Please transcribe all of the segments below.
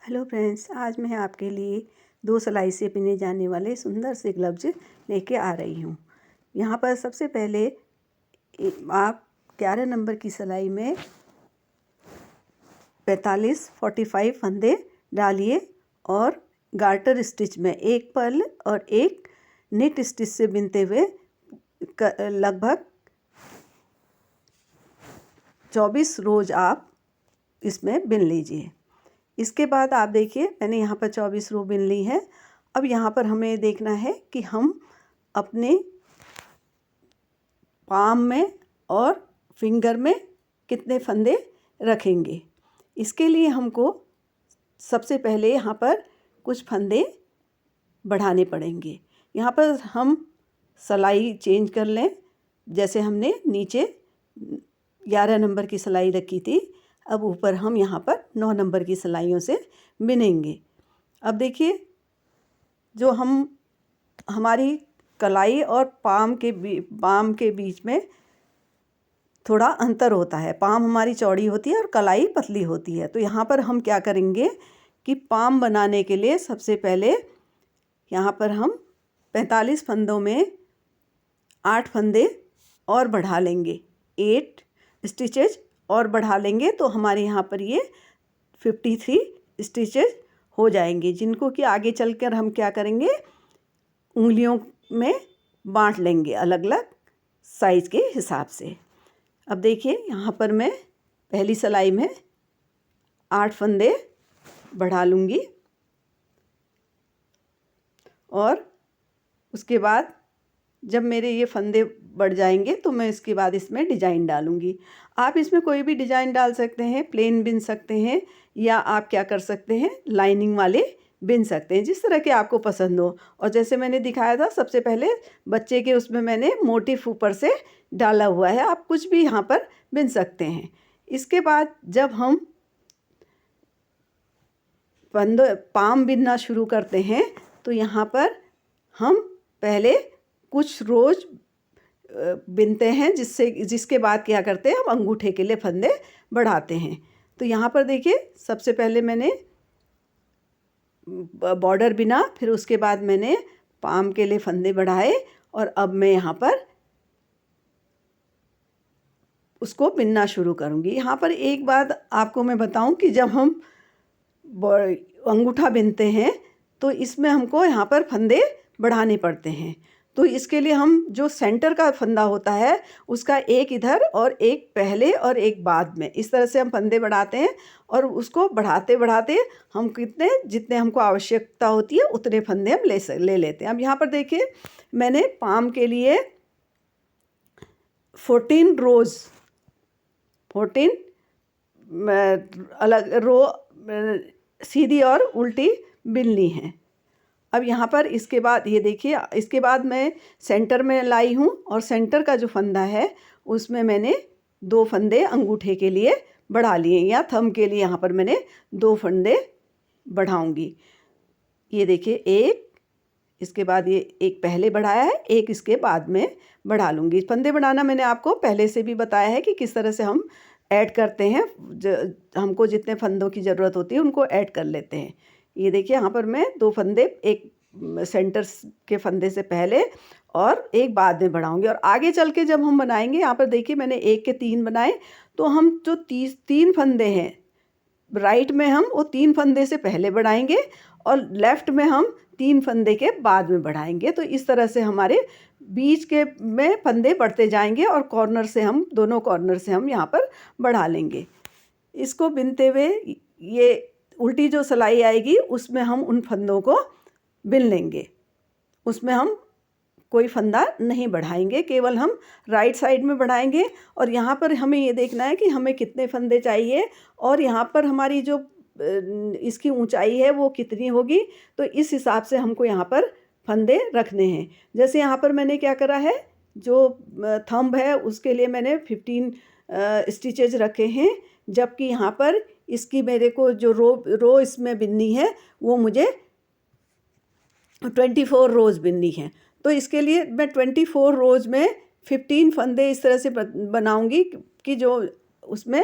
Hello friends, आज मैं आपके लिए 2 सिलाई से बिने जाने वाले सुंदर से ग्लव्स लेके आ रही हूँ। यहाँ पर सबसे पहले आप 11 नंबर की सिलाई में 45-45 फंदे डालिए और गार्टर स्टिच में एक पर्ल और एक निट स्टिच से बिनते हुए लगभग 24 रोज आप इसमें बिन लीजिए। इसके बाद आप देखिए, मैंने यहाँ पर 24 रो बिन ली है। अब यहाँ पर हमें देखना है कि हम अपने पाम में और फिंगर में कितने फंदे रखेंगे। इसके लिए हमको सबसे पहले यहाँ पर कुछ फंदे बढ़ाने पड़ेंगे। यहाँ पर हम सिलाई चेंज कर लें। जैसे हमने नीचे 11 नंबर की सिलाई रखी थी, अब ऊपर हम यहाँ पर 9 नंबर की सिलाइयों से बिनेंगे। अब देखिए, जो हमारी कलाई और पाम के बीच में थोड़ा अंतर होता है। पाम हमारी चौड़ी होती है और कलाई पतली होती है। तो यहाँ पर हम क्या करेंगे कि पाम बनाने के लिए सबसे पहले यहाँ पर हम 45 फंदों में 8 फंदे और बढ़ा लेंगे, 8 स्टिचेज और बढ़ा लेंगे, तो हमारे यहाँ पर ये 53 स्टिचेज हो जाएंगे, जिनको कि आगे चलकर हम क्या करेंगे, उंगलियों में बांट लेंगे अलग अलग साइज़ के हिसाब से। अब देखिए, यहाँ पर मैं पहली सिलाई में 8 फंदे बढ़ा लूँगी और उसके बाद जब मेरे ये फंदे बढ़ जाएंगे तो मैं इसके बाद इसमें डिज़ाइन डालूँगी। आप इसमें कोई भी डिज़ाइन डाल सकते हैं, प्लेन बिन सकते हैं, या आप क्या कर सकते हैं, लाइनिंग वाले बिन सकते हैं, जिस तरह के आपको पसंद हो। और जैसे मैंने दिखाया था, सबसे पहले बच्चे के उसमें मैंने मोटिफ ऊपर से डाला हुआ है, आप कुछ भी यहाँ पर बिन सकते हैं। इसके बाद जब हम पाम बिनना शुरू करते हैं तो यहाँ पर हम पहले कुछ रोज बिनते हैं, जिसके बाद क्या करते हैं, हम अंगूठे के लिए फंदे बढ़ाते हैं। तो यहाँ पर देखिए, सबसे पहले मैंने बॉर्डर बिना, फिर उसके बाद मैंने पाम के लिए फंदे बढ़ाए और अब मैं यहाँ पर उसको बिनना शुरू करूँगी। यहाँ पर एक बात आपको मैं बताऊँ कि जब हम अंगूठा बिनते हैं तो इसमें हमको यहाँ पर फंदे बढ़ाने पड़ते हैं। तो इसके लिए हम जो सेंटर का फंदा होता है उसका एक इधर और एक पहले और एक बाद में, इस तरह से हम फंदे बढ़ाते हैं और उसको बढ़ाते बढ़ाते हम जितने हमको आवश्यकता होती है उतने फंदे हम ले लेते हैं। अब यहाँ पर देखिए, मैंने पाम के लिए 14 अलग रो सीधी और उल्टी बिन ली हैं। अब यहाँ पर इसके बाद ये देखिए, इसके बाद मैं सेंटर में लाई हूँ और सेंटर का जो फंदा है उसमें मैंने 2 फंदे अंगूठे के लिए बढ़ा लिए, या थंब के लिए यहाँ पर मैंने 2 फंदे बढ़ाऊँगी। ये देखिए, एक, इसके बाद ये एक पहले बढ़ाया है, एक इसके बाद में बढ़ा लूँगी। फंदे बढ़ाना मैंने आपको पहले से भी बताया है कि किस तरह से हम ऐड करते हैं, हमको जितने फंदों की ज़रूरत होती है उनको ऐड कर लेते हैं। ये देखिए, यहाँ पर मैं 2 फंदे, एक सेंटर के फंदे से पहले और एक बाद में बढ़ाऊंगी। और आगे चल के जब हम बनाएंगे, यहाँ पर देखिए मैंने 1 के 3 बनाए, तो हम जो 3 फंदे हैं राइट में, हम वो 3 फंदे से पहले बढ़ाएंगे और लेफ़्ट में हम 3 फंदे के बाद में बढ़ाएंगे। तो इस तरह से हमारे बीच के में फंदे बढ़ते जाएंगे और कॉर्नर से हम, दोनों कॉर्नर से हम यहाँ पर बढ़ा लेंगे। इसको बिनते हुए ये उल्टी जो सिलाई आएगी उसमें हम उन फंदों को बिन लेंगे, उसमें हम कोई फंदा नहीं बढ़ाएंगे, केवल हम राइट साइड में बढ़ाएंगे। और यहाँ पर हमें ये देखना है कि हमें कितने फंदे चाहिए और यहाँ पर हमारी जो इसकी ऊंचाई है वो कितनी होगी, तो इस हिसाब से हमको यहाँ पर फंदे रखने हैं। जैसे यहाँ पर मैंने क्या करा है, जो थंब है उसके लिए मैंने 15 स्टिचेज रखे हैं, जबकि यहाँ पर इसकी मेरे को जो रो इसमें बिननी है वो मुझे 24 रोज़ बिननी है। तो इसके लिए मैं 24 रोज़ में 15 फंदे इस तरह से बनाऊंगी कि जो उसमें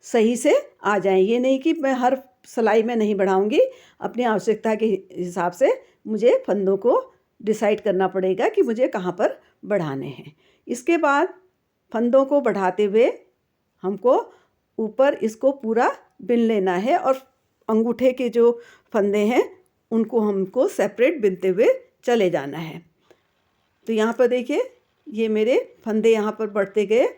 सही से आ जाएं। ये नहीं कि मैं हर सिलाई मैं नहीं बढ़ाऊंगी। अपनी आवश्यकता के हिसाब से मुझे फंदों को डिसाइड करना पड़ेगा कि मुझे कहाँ पर बढ़ाने हैं। इसके बाद फंदों को बढ़ाते हुए हमको ऊपर इसको पूरा बिन लेना है और अंगूठे के जो फंदे हैं उनको हमको सेपरेट बिनते हुए चले जाना है। तो यहाँ पर देखिए ये मेरे फंदे यहाँ पर बढ़ते गए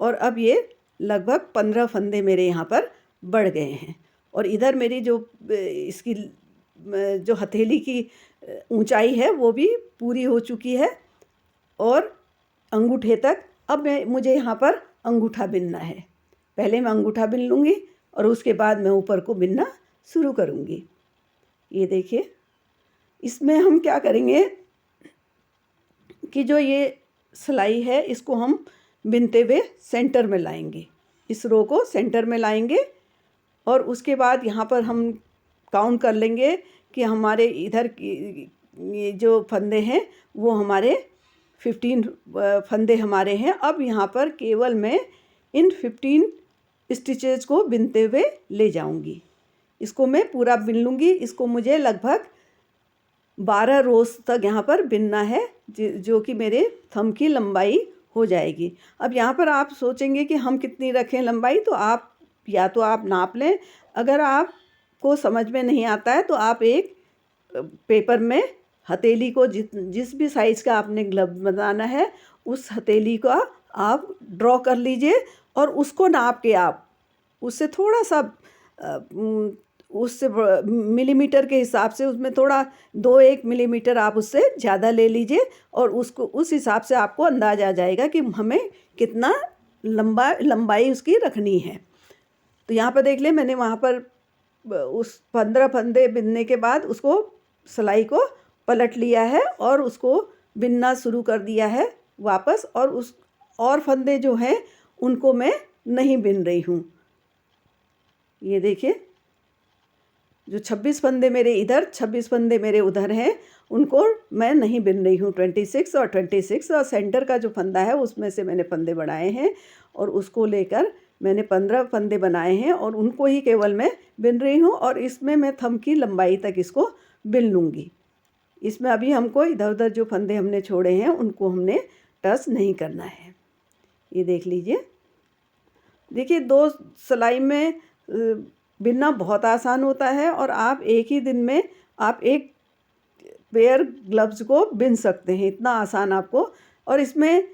और अब ये लगभग 15 फंदे मेरे यहाँ पर बढ़ गए हैं। और इधर मेरी जो इसकी जो हथेली की ऊंचाई है वो भी पूरी हो चुकी है और अंगूठे तक अब मुझे यहाँ पर अंगूठा बिनना है। पहले मैं अंगूठा बिन लूँगी और उसके बाद मैं ऊपर को बिनना शुरू करूँगी। ये देखिए इसमें हम क्या करेंगे कि जो ये सिलाई है इसको हम बिनते हुए सेंटर में लाएंगे, इस रो को सेंटर में लाएंगे और उसके बाद यहाँ पर हम काउंट कर लेंगे कि हमारे इधर ये जो फंदे हैं वो हमारे 15 फंदे हमारे हैं। अब यहाँ पर केवल मैं इन 15 स्टिचेज को बिनते हुए ले जाऊंगी। इसको मैं पूरा बिन लूँगी। इसको मुझे लगभग 12 रोज़ तक यहाँ पर बिनना है जो कि मेरे थंब की लंबाई हो जाएगी। अब यहाँ पर आप सोचेंगे कि हम कितनी रखें लंबाई, तो आप या तो आप नाप लें। अगर आपको समझ में नहीं आता है तो आप एक पेपर में हथेली को जिस भी साइज़ का आपने ग्लव बनाना है उस हथेली का आप ड्रॉ कर लीजिए और उसको नाप के आप उससे थोड़ा सा उससे मिलीमीटर के हिसाब से उसमें थोड़ा 2-1 मिलीमीटर आप उससे ज़्यादा ले लीजिए और उसको उस हिसाब से आपको अंदाज़ा आ जाएगा कि हमें कितना लंबाई उसकी रखनी है। तो यहाँ पर देख ले मैंने वहाँ पर उस 15 फंदे बिनने के बाद उसको सिलाई को पलट लिया है और उसको बिनना शुरू कर दिया है वापस। और फंदे जो हैं उनको मैं नहीं बिन रही हूँ। ये देखिए जो 26 फंदे मेरे इधर 26 फंदे मेरे उधर हैं उनको मैं नहीं बिन रही हूँ। 26 और 26 और सेंटर का जो फंदा है उसमें से मैंने फंदे बढ़ाए हैं और उसको लेकर मैंने 15 फंदे बनाए हैं और उनको ही केवल मैं बिन रही हूँ और इसमें मैं थंब की लंबाई तक इसको बिन लूँगी। इसमें अभी हमको इधर उधर जो फंदे हमने छोड़े हैं उनको हमने टच नहीं करना है। ये देख लीजिए। देखिए 2 सिलाई में बिनना बहुत आसान होता है और आप एक ही दिन में आप एक पेयर ग्लव्स को बिन सकते हैं, इतना आसान आपको। और इसमें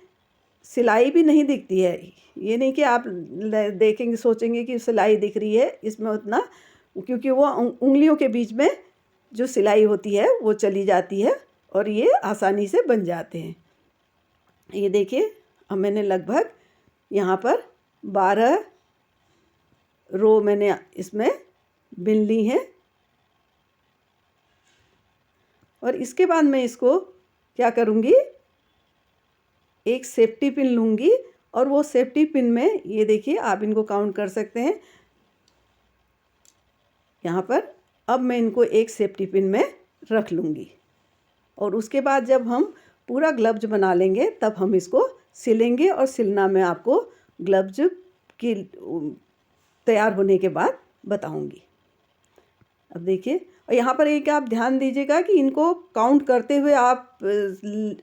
सिलाई भी नहीं दिखती है। ये नहीं कि आप देखेंगे सोचेंगे कि सिलाई दिख रही है इसमें उतना, क्योंकि वो उंगलियों के बीच में जो सिलाई होती है वो चली जाती है और ये आसानी से बन जाते हैं। ये देखिए अब मैंने लगभग यहाँ पर 12 रो मैंने इसमें बिन ली हैं और इसके बाद मैं इसको क्या करूँगी, एक सेफ्टी पिन लूँगी और वो सेफ्टी पिन में ये देखिए आप इनको काउंट कर सकते हैं यहाँ पर। अब मैं इनको एक सेफ्टी पिन में रख लूँगी और उसके बाद जब हम पूरा ग्लव्स बना लेंगे तब हम इसको सिलेंगे और सिलना मैं आपको ग्लव्स की तैयार होने के बाद बताऊंगी। अब देखिए और यहाँ पर एक आप ध्यान दीजिएगा कि इनको काउंट करते हुए आप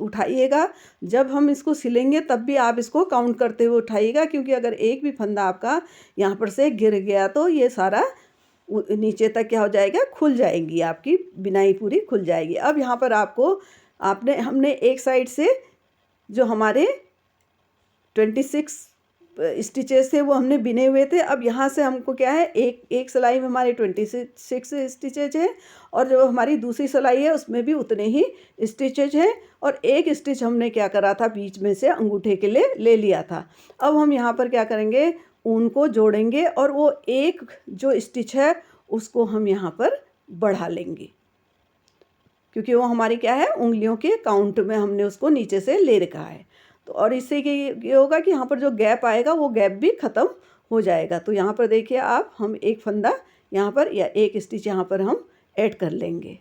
उठाइएगा। जब हम इसको सिलेंगे तब भी आप इसको काउंट करते हुए उठाइएगा, क्योंकि अगर एक भी फंदा आपका यहाँ पर से गिर गया तो ये सारा नीचे तक क्या हो जाएगा, खुल जाएगी, आपकी बिनाई पूरी खुल जाएगी। अब यहाँ पर हमने एक साइड से जो हमारे 26 स्टिचेस थे वो हमने बिने हुए थे। अब यहाँ से हमको क्या है, एक सिलाई में हमारे 26 स्टिचेज हैं और जो हमारी दूसरी सिलाई है उसमें भी उतने ही स्टिचेज हैं और एक स्टिच हमने क्या करा था, बीच में से अंगूठे के लिए ले लिया था। अब हम यहाँ पर क्या करेंगे, ऊन को जोड़ेंगे और वो एक जो स्टिच है उसको हम यहाँ पर बढ़ा लेंगे, क्योंकि वो हमारी क्या है, उंगलियों के काउंट में हमने उसको नीचे से ले रखा है। तो और इससे ये होगा कि यहाँ पर जो गैप आएगा वो गैप भी ख़त्म हो जाएगा। तो यहाँ पर देखिए आप, हम एक फंदा यहाँ पर या एक स्टिच यहाँ पर हम ऐड कर लेंगे।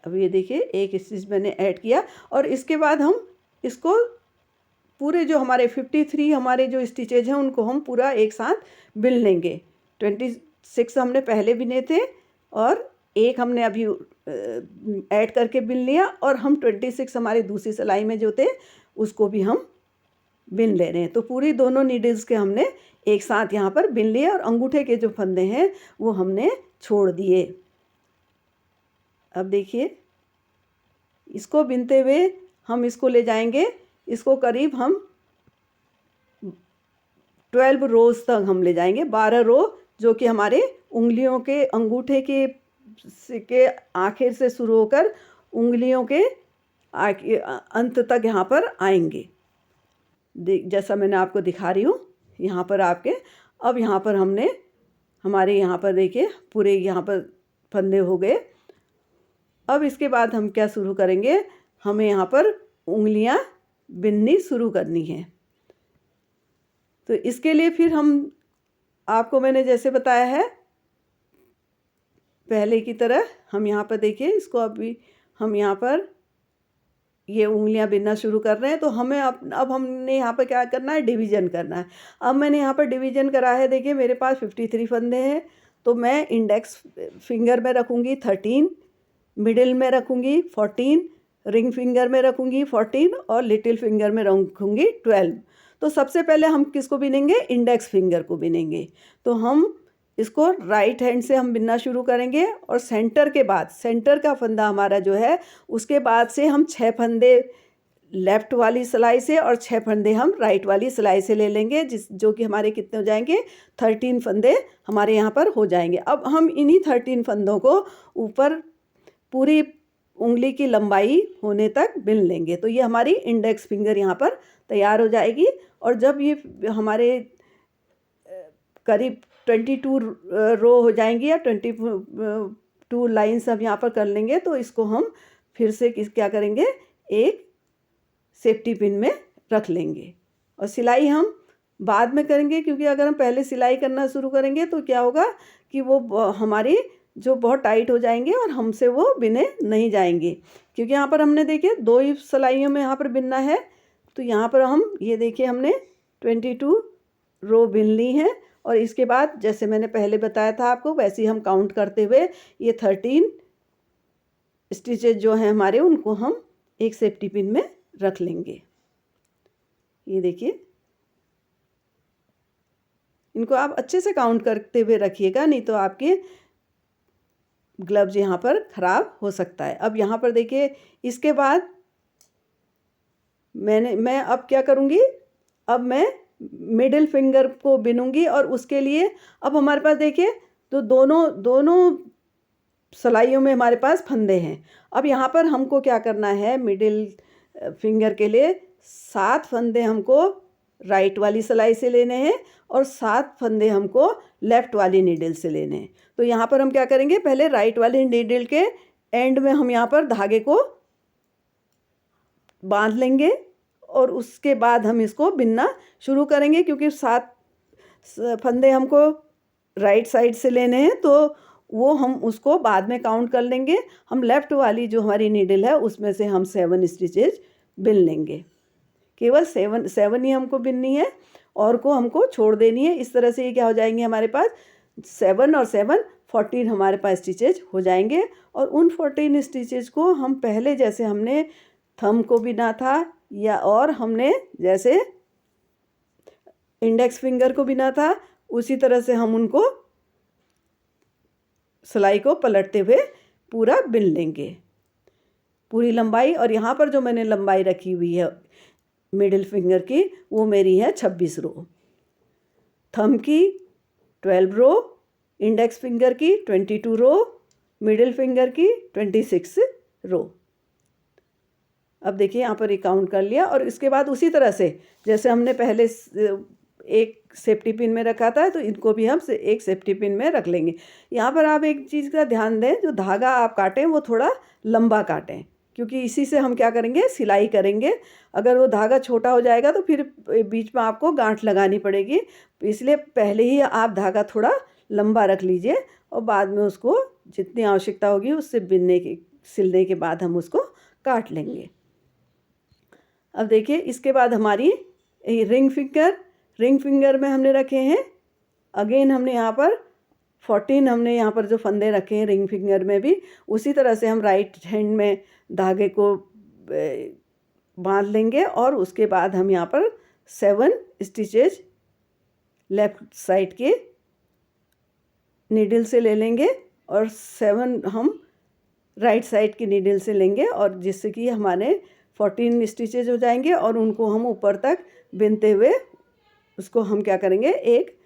अब ये देखिए एक स्टिच मैंने ऐड किया और इसके बाद हम इसको पूरे जो हमारे 53 हमारे जो स्टिचेज हैं उनको हम पूरा एक साथ बिन लेंगे। 26 हमने पहले बिने थे और एक हमने अभी ऐड करके बिन लिया, और हम 26 हमारी दूसरी सिलाई में जो थे उसको भी हम बिन ले रहे हैं। तो पूरी दोनों नीडल्स के हमने एक साथ यहाँ पर बिन लिए और अंगूठे के जो फंदे हैं वो हमने छोड़ दिए। अब देखिए, इसको बिनते हुए हम इसको ले जाएंगे, इसको करीब हम 12 रोज़ तक हम ले जाएंगे, 12 रो, जो कि हमारे उंगलियों के अंगूठे के आखिर से शुरू होकर उंगलियों के अंत तक यहाँ पर आएंगे। जैसा मैंने आपको दिखा रही हूँ यहाँ पर आपके। अब यहाँ पर हमने हमारे यहाँ पर देखिए पूरे यहाँ पर फंदे हो गए। अब इसके बाद हम क्या शुरू करेंगे, हमें यहाँ पर उंगलियाँ बिननी शुरू करनी है। तो इसके लिए फिर हम आपको मैंने जैसे बताया है पहले की तरह हम यहाँ पर देखिए, इसको अभी हम यहाँ पर ये उंगलियां बिनना शुरू कर रहे हैं। तो हमें अब हमने यहाँ पर क्या करना है, डिवीज़न करना है। अब मैंने यहाँ पर डिवीज़न करा है, देखिए मेरे पास 53 फंदे हैं। तो मैं इंडेक्स फिंगर में रखूँगी 13, मिडिल में रखूँगी 14, रिंग फिंगर में रखूँगी 14 और लिटिल फिंगर में रखूँगी 12। तो सबसे पहले हम किसको बिनेंगे, इंडेक्स फिंगर को बिनेंगे। तो हम इसको राइट हैंड से हम बिनना शुरू करेंगे और सेंटर के बाद, सेंटर का फंदा हमारा जो है उसके बाद से हम 6 फंदे लेफ़्ट वाली सिलाई से और 6 फंदे हम राइट वाली सिलाई से ले लेंगे, जो कि हमारे कितने हो जाएंगे, 13 फंदे हमारे यहाँ पर हो जाएंगे। अब हम इन्हीं 13 फंदों को ऊपर पूरी उंगली की लंबाई होने तक बिन लेंगे। तो ये हमारी इंडेक्स फिंगर यहाँ पर तैयार हो जाएगी। और जब ये हमारे करीब 22 रो हो जाएंगी या 22 लाइन्स हम यहाँ पर कर लेंगे, तो इसको हम फिर से क्या करेंगे, एक सेफ्टी पिन में रख लेंगे। और सिलाई हम बाद में करेंगे, क्योंकि अगर हम पहले सिलाई करना शुरू करेंगे तो क्या होगा कि वो हमारी जो बहुत टाइट हो जाएंगे और हमसे वो बिने नहीं जाएंगे। क्योंकि यहाँ पर हमने देखिए 2 ही सिलाइयों में यहाँ पर बिनना है। तो यहाँ पर हम ये देखिए हमने 22 रो बिन ली हैं। और इसके बाद जैसे मैंने पहले बताया था आपको, वैसे ही हम काउंट करते हुए ये 13 स्टिचेज जो हैं हमारे, उनको हम एक सेफ्टी पिन में रख लेंगे। ये देखिए, इनको आप अच्छे से काउंट करते हुए रखिएगा, नहीं तो आपके ग्लव्स यहाँ पर ख़राब हो सकता है। अब यहाँ पर देखिए, इसके बाद मैं अब क्या करूँगी, अब मैं मिडिल फिंगर को बिनूंगी। और उसके लिए अब हमारे पास देखिए तो दोनों सिलाइयों में हमारे पास फंदे हैं। अब यहाँ पर हमको क्या करना है, मिडिल फिंगर के लिए 7 फंदे हमको राइट वाली सिलाई से लेने हैं और 7 फंदे हमको लेफ़्ट वाली नीडल से लेने हैं। तो यहाँ पर हम क्या करेंगे, पहले राइट वाली नीडल के एंड में हम यहाँ पर धागे को बांध लेंगे और उसके बाद हम इसको बिनना शुरू करेंगे। क्योंकि 7 फंदे हमको राइट साइड से लेने हैं, तो वो हम उसको बाद में काउंट कर लेंगे। हम लेफ़्ट वाली जो हमारी नीडल है उसमें से हम 7 स्टिचेज बिन लेंगे। केवल 7 ही हमको बिननी है और को हमको छोड़ देनी है। इस तरह से ये क्या हो जाएंगे, हमारे पास 7 और 7 14 हमारे पास स्टिचेज हो जाएंगे। और उन 14 स्टिचेज को हम पहले जैसे हमने थंब को बिना था या और हमने जैसे इंडेक्स फिंगर को बिना था, उसी तरह से हम उनको सिलाई को पलटते हुए पूरा बिन लेंगे, पूरी लंबाई। और यहाँ पर जो मैंने लंबाई रखी हुई है मिडिल फिंगर की, वो मेरी है 26 रो, थंब की 12 रो, इंडेक्स फिंगर की 22 रो, मिडिल फिंगर की 26 रो। अब देखिए यहाँ पर ये काउंट कर लिया। और इसके बाद उसी तरह से जैसे हमने पहले एक सेफ्टी पिन में रखा था, तो इनको भी हम एक सेफ्टी पिन में रख लेंगे। यहाँ पर आप एक चीज़ का ध्यान दें, जो धागा आप काटें वो थोड़ा लंबा काटें, क्योंकि इसी से हम क्या करेंगे, सिलाई करेंगे। अगर वो धागा छोटा हो जाएगा तो फिर बीच में आपको गांठ लगानी पड़ेगी। इसलिए पहले ही आप धागा थोड़ा लंबा रख लीजिए और बाद में उसको जितनी आवश्यकता होगी उससे सिलने के बाद हम उसको काट लेंगे। अब देखिए, इसके बाद हमारी रिंग फिंगर में हमने रखे हैं। अगेन हमने यहाँ पर 14 हमने यहाँ पर जो फंदे रखे हैं रिंग फिंगर में भी, उसी तरह से हम राइट हैंड में धागे को बांध लेंगे और उसके बाद हम यहाँ पर 7 स्टिचेज लेफ्ट साइड के नीडल से ले लेंगे और 7 हम राइट साइड की नीडल से लेंगे, और जिससे कि हमारे 14 स्टिचेज हो जाएंगे और उनको हम ऊपर तक बिनते हुए उसको हम क्या करेंगे, एक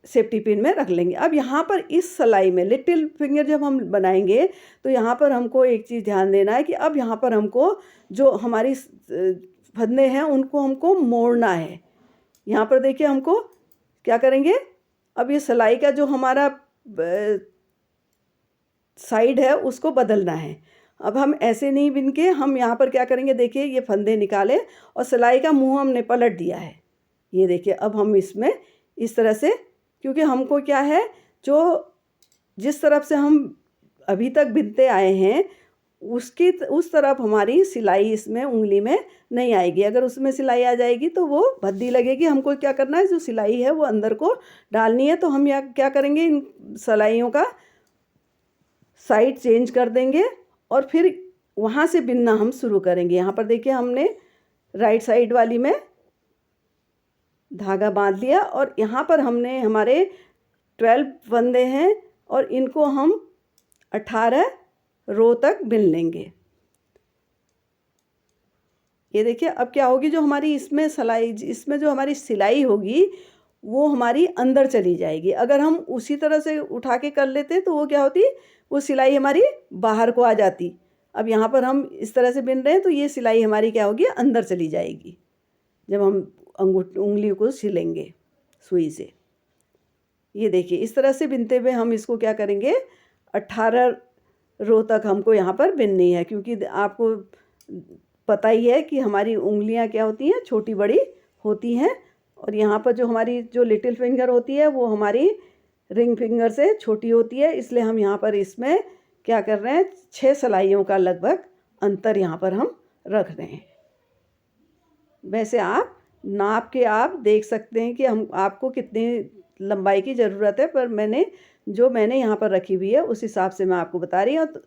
सेफ्टी पिन में रख लेंगे। अब यहाँ पर इस सिलाई में लिटिल फिंगर जब हम बनाएंगे तो यहाँ पर हमको एक चीज़ ध्यान देना है कि अब यहाँ पर हमको जो हमारी फंदे हैं उनको हमको मोड़ना है। यहाँ पर देखिए हमको क्या करेंगे, अब ये सिलाई का जो हमारा साइड है उसको बदलना है। अब हम ऐसे नहीं बिन के हम यहाँ पर क्या करेंगे, देखिए ये फंदे निकाले और सिलाई का मुंह हमने पलट दिया है। ये देखिए अब हम इसमें इस तरह से, क्योंकि हमको क्या है, जो जिस तरफ से हम अभी तक बिनते आए हैं उस तरफ हमारी सिलाई इसमें उंगली में नहीं आएगी। अगर उसमें सिलाई आ जाएगी तो वो भद्दी लगेगी। हमको क्या करना है, जो सिलाई है वो अंदर को डालनी है। तो हम यहाँ क्या करेंगे, इन सिलाइयों का साइड चेंज कर देंगे और फिर वहाँ से बिनना हम शुरू करेंगे। यहाँ पर देखिए हमने राइट साइड वाली में धागा बांध लिया और यहाँ पर हमने हमारे 12 फंदे हैं और इनको हम 18 रो तक बिन लेंगे। ये देखिए अब क्या होगी, जो हमारी इसमें जो हमारी सिलाई होगी वो हमारी अंदर चली जाएगी। अगर हम उसी तरह से उठा के कर लेते तो वो क्या होती, वो सिलाई हमारी बाहर को आ जाती। अब यहाँ पर हम इस तरह से बिन रहे हैं तो ये सिलाई हमारी क्या होगी, अंदर चली जाएगी जब हम उंगली को सिलेंगे सुई से। ये देखिए इस तरह से बिनते हुए हम इसको क्या करेंगे, 18 रो तक हमको यहाँ पर बिननी है। क्योंकि आपको पता ही है कि हमारी उंगलियाँ क्या होती हैं, छोटी बड़ी होती हैं, और यहाँ पर जो हमारी जो लिटिल फिंगर होती है वो हमारी रिंग फिंगर से छोटी होती है। इसलिए हम यहाँ पर इसमें क्या कर रहे हैं, 6 सिलाइयों का लगभग अंतर यहाँ पर हम रख रहे हैं। वैसे आप नाप के आप देख सकते हैं कि हम आपको कितनी लंबाई की ज़रूरत है, पर मैंने यहाँ पर रखी हुई है उस हिसाब से मैं आपको बता रही हूँ। तो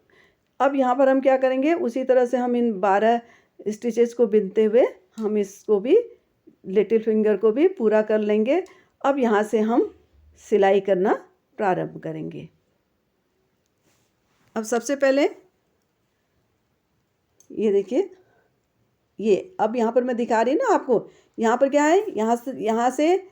अब यहाँ पर हम क्या करेंगे, उसी तरह से हम इन 12 स्टिचेस को बिनते हुए हम इसको भी लिटिल फिंगर को भी पूरा कर लेंगे। अब यहाँ से हम सिलाई करना प्रारंभ करेंगे। अब सबसे पहले ये देखिए, ये अब यहाँ पर मैं दिखा रही हूँ ना आपको, यहाँ पर क्या है, यहाँ से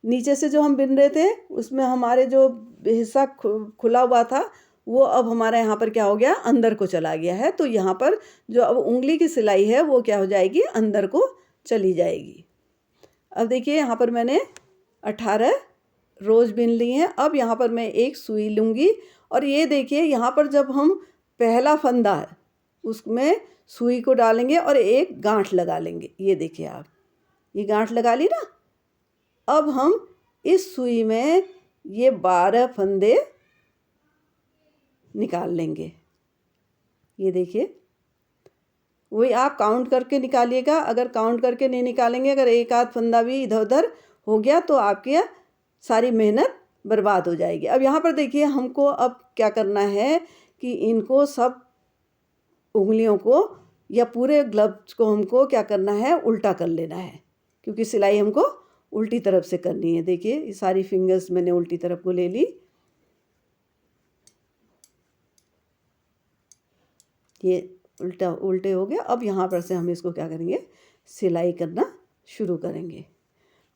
नीचे से जो हम बिन रहे थे उसमें हमारे जो हिस्सा खुला हुआ था वो अब हमारा यहाँ पर क्या हो गया, अंदर को चला गया है। तो यहाँ पर जो अब उंगली की सिलाई है वो क्या हो जाएगी, अंदर को चली जाएगी। अब देखिए यहाँ पर मैंने 18 रोज बिन ली हैं। अब यहाँ पर मैं एक सुई लूँगी और ये देखिए यहाँ पर जब हम पहला फंदा है उसमें सुई को डालेंगे और एक गांठ लगा लेंगे। ये देखिए आप, ये गांठ लगा ली ना। अब हम इस सुई में ये 12 फंदे निकाल लेंगे। ये देखिए, वही आप काउंट करके निकालिएगा। अगर काउंट करके नहीं निकालेंगे, अगर एक आध फंदा भी इधर उधर हो गया तो आपकी सारी मेहनत बर्बाद हो जाएगी। अब यहाँ पर देखिए हमको अब क्या करना है कि इनको सब उंगलियों को या पूरे ग्लव्स को हमको क्या करना है, उल्टा कर लेना है, क्योंकि सिलाई हमको उल्टी तरफ से करनी है। देखिए ये सारी फिंगर्स मैंने उल्टी तरफ को ले ली। ये उल्टे हो गए। अब यहाँ पर से हम इसको क्या करेंगे, सिलाई करना शुरू करेंगे।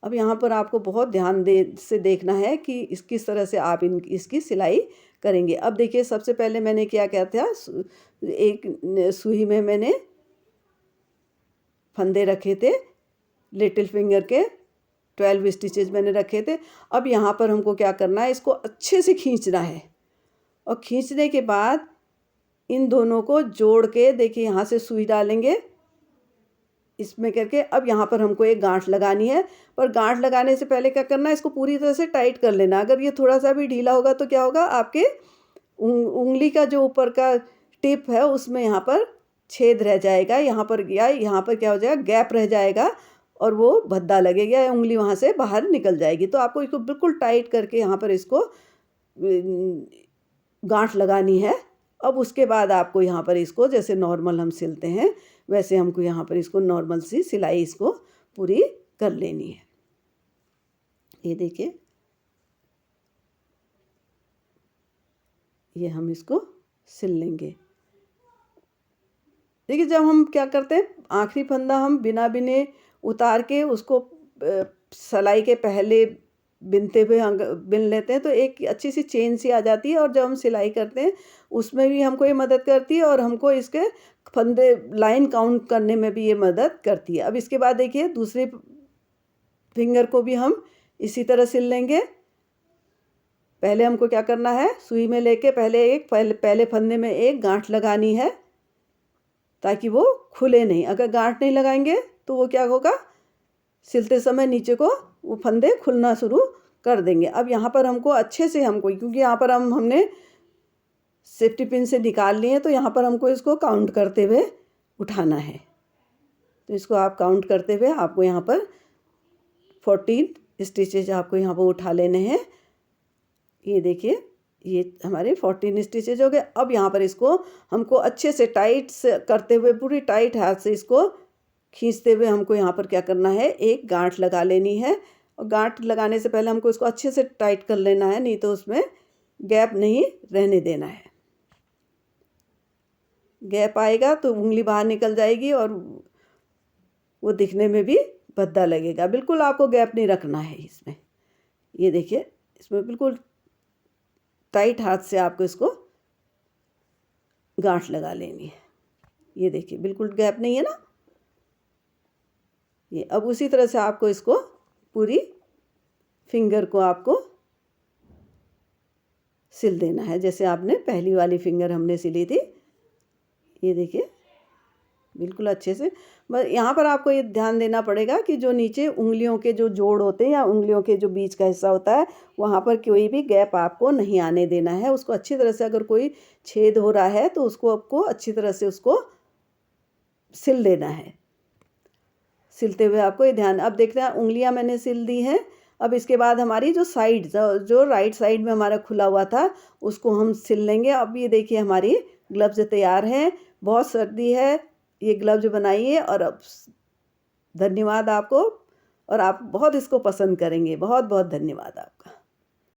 अब यहाँ पर आपको बहुत ध्यान से देखना है कि किस तरह से आप इसकी सिलाई करेंगे। अब देखिए सबसे पहले मैंने क्या था, एक सुई में मैंने फंदे रखे थे लिटिल फिंगर के, 12 स्टिचेज मैंने रखे थे। अब यहाँ पर हमको क्या करना है, इसको अच्छे से खींचना है और खींचने के बाद इन दोनों को जोड़ के देखिए यहाँ से सुई डालेंगे इसमें करके। अब यहाँ पर हमको एक गांठ लगानी है, पर गांठ लगाने से पहले क्या करना है, इसको पूरी तरह से टाइट कर लेना। अगर ये थोड़ा सा भी ढीला होगा तो क्या होगा, आपके उंगली का जो ऊपर का टिप है उसमें यहाँ पर छेद रह जाएगा, यहाँ पर क्या हो जाएगा, गैप रह जाएगा और वो भद्दा लगेगा या उंगली वहाँ से बाहर निकल जाएगी। तो आपको इसको बिल्कुल टाइट करके यहाँ पर इसको गांठ लगानी है। अब उसके बाद आपको यहाँ पर इसको जैसे नॉर्मल हम सिलते हैं वैसे हमको यहाँ पर इसको नॉर्मल सी सिलाई इसको पूरी कर लेनी है। ये देखिए, ये हम इसको सिल लेंगे। देखिए, जब हम क्या करते हैं, आखिरी फंदा हम बिना बिने उतार के उसको सिलाई के पहले बिनते हुए बिन लेते हैं तो एक अच्छी सी चेन सी आ जाती है, और जब हम सिलाई करते हैं उसमें भी हमको ये मदद करती है, और हमको इसके फंदे लाइन काउंट करने में भी ये मदद करती है। अब इसके बाद देखिए, दूसरी फिंगर को भी हम इसी तरह सिल लेंगे। पहले हमको क्या करना है, सुई में लेके पहले फंदे में एक गांठ लगानी है ताकि वो खुले नहीं। अगर गांठ नहीं लगाएंगे तो वो क्या होगा, सिलते समय नीचे को वो फंदे खुलना शुरू कर देंगे। अब यहाँ पर हमको अच्छे से क्योंकि यहाँ पर हमने सेफ्टी पिन से निकाल लिए हैं तो यहाँ पर हमको इसको काउंट करते हुए उठाना है। तो इसको आप काउंट करते हुए आपको यहाँ पर 14 स्टिचेज आपको यहाँ पर उठा लेने हैं। ये देखिए, ये हमारे 14 स्टिचेज हो गए। अब यहाँ पर इसको हमको अच्छे से टाइट से करते हुए, पूरी टाइट हाथ से इसको खींचते हुए हमको यहाँ पर क्या करना है, एक गांठ लगा लेनी है। और गांठ लगाने से पहले हमको इसको अच्छे से टाइट कर लेना है, नहीं तो उसमें गैप नहीं रहने देना है। गैप आएगा तो उंगली बाहर निकल जाएगी और वो दिखने में भी भद्दा लगेगा। बिल्कुल आपको गैप नहीं रखना है इसमें। ये देखिए, इसमें बिल्कुल टाइट हाथ से आपको इसको गांठ लगा लेनी है। ये देखिए, बिल्कुल गैप नहीं है ना। ये अब उसी तरह से आपको इसको पूरी फिंगर को आपको सिल देना है, जैसे आपने पहली वाली फिंगर हमने सिली थी। ये देखिए, बिल्कुल अच्छे से। बस यहाँ पर आपको ये ध्यान देना पड़ेगा कि जो नीचे उंगलियों के जो जोड़ होते हैं या उंगलियों के जो बीच का हिस्सा होता है, वहाँ पर कोई भी गैप आपको नहीं आने देना है। उसको अच्छी तरह से, अगर कोई छेद हो रहा है तो उसको आपको अच्छी तरह से उसको सिल देना है। सिलते हुए आपको ये ध्यान, अब देख रहे हैं उंगलियां मैंने सिल दी हैं। अब इसके बाद हमारी जो साइड, जो राइट साइड में हमारा खुला हुआ था, उसको हम सिल लेंगे। अब ये देखिए, हमारी ग्लव्स तैयार हैं। बहुत सर्दी है, ये ग्लव्स बनाइए। और अब धन्यवाद आपको, और आप बहुत इसको पसंद करेंगे। बहुत बहुत धन्यवाद आपका।